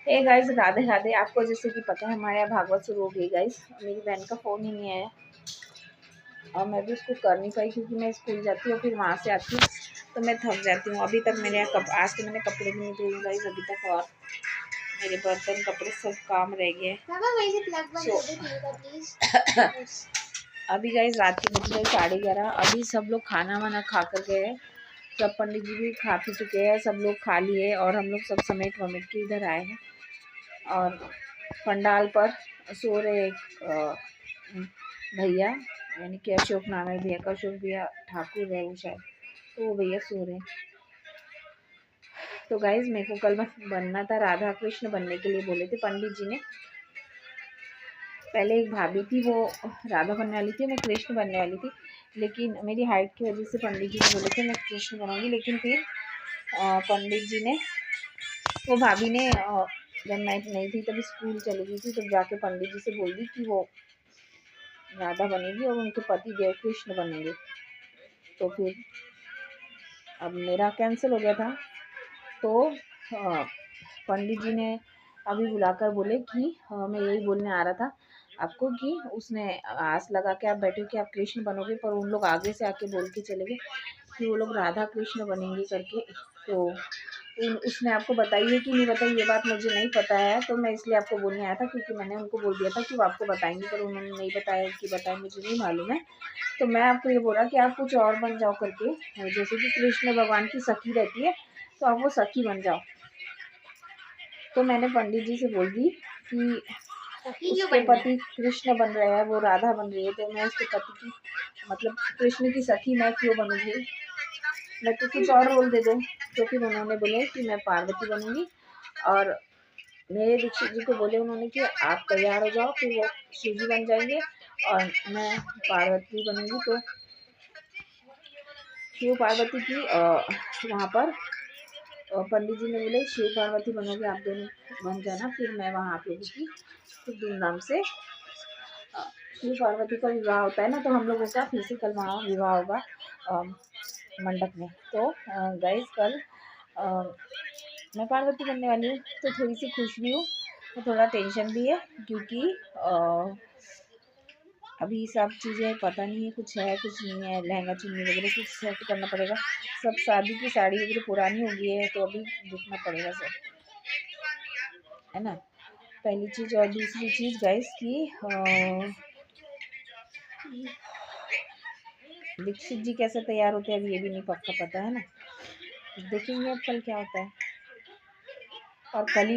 ए guys, Radhe Radhe. आपको जैसे कि पता है हमारे यहाँ भागवत शुरू हो गई गाइस। मेरी बहन का फ़ोन ही नहीं आया और मैं भी उसको कर नहीं पाई क्योंकि मैं स्कूल जाती हूँ, फिर वहाँ से आती हूँ तो मैं थक जाती हूँ। अभी तक मेरे यहाँ आज तो मैंने कपड़े भी नहीं धोए गाइस अभी तक, और मेरे बर्तन कपड़े सब काम रह गए। अभी गाइस रात के बज गए 11:30। अभी सब लोग खाना वाना खा कर गए, सब पंडित जी भी खा पी चुके हैं, सब लोग खा लिए और हम लोग सब समेट वमेट के इधर आए हैं। और पंडाल पर सो रहे एक भैया, यानी कि अशोक नाम है भैया का, अशोक भैया ठाकुर है वो शायद, तो वो भैया सो रहे हैं। तो गाइज मेरे को कल बनना था, राधा कृष्ण बनने के लिए बोले थे पंडित जी ने। पहले एक भाभी थी वो राधा बनने वाली थी, मैं कृष्ण बनने वाली थी, लेकिन मेरी हाइट की वजह से पंडित जी ने बोले थे मैं कृष्ण बनाऊंगी। लेकिन फिर पंडित जी ने, वो भाभी ने जब मैं नहीं थी तभी स्कूल चली गई थी, तब जाके पंडित जी से बोल दी कि वो राधा बनेगी और उनके पति देव कृष्ण बनेंगे। तो फिर अब मेरा कैंसिल हो गया था, तो पंडित जी ने अभी बुलाकर बोले कि मैं यही बोलने आ रहा था आपको कि उसने आस लगा के आप बैठे कि आप कृष्ण बनोगे, पर उन लोग आगे से आके बोल के चले गए कि वो लोग राधा कृष्ण बनेंगे करके। तो उसने आपको बताई है कि नहीं बताई ये बात मुझे नहीं पता है, तो मैं इसलिए आपको बोलने आया था क्योंकि मैंने उनको बोल दिया था कि वो आपको बताएंगे, पर उन्होंने नहीं बताया कि बताए, मुझे नहीं मालूम है। तो मैं आपको ये बोला कि आप कुछ और बन जाओ करके, जैसे कि कृष्ण भगवान की सखी रहती है तो आप वो सखी बन जाओ। तो मैंने पंडित जी से बोल दी कि उसके पति कृष्ण बन रहे हैं, वो राधा बन रही है, तो मैं उसके पति की मतलब कृष्ण की सखी मैं क्यों बनूंगी, मैं तो कुछ और रोल दे दो। तो फिर उन्होंने बोले कि मैं पार्वती बनूंगी, और मेरे दीक्षित जी को बोले उन्होंने कि आप तैयार हो जाओ, फिर वो शिव जी बन जाएंगे और मैं पार्वती बनूंगी। तो शिव पार्वती की वहाँ पर पंडित जी ने बोले शिव पार्वती बनोगे आप दोनों, बन जाना, फिर मैं वहाँ पे होगी, खूब धूमधाम से शिव पार्वती का विवाह होता है ना, तो हम लोगों का फिर से कल वहाँ विवाह होगा मंडप में। तो गाइस कल मैं पार्वती बनने वाली हूँ, तो थोड़ी सी खुश भी हूँ तो थोड़ा टेंशन भी है क्योंकि अभी सब चीज़ें पता नहीं है, कुछ है कुछ नहीं है, लहंगा चुन्नी वगैरह कुछ सेट करना पड़ेगा, सब शादी की साड़ी वगैरह पुरानी हो गई है तो अभी देखना पड़ेगा सब, है ना, पहली चीज़। और दूसरी चीज़ गाइस की दीक्षित जी कैसे तैयार होते हैं अभी ये भी नहीं पक्का पता है ना, देखेंगे अब कल क्या होता है। और कल ही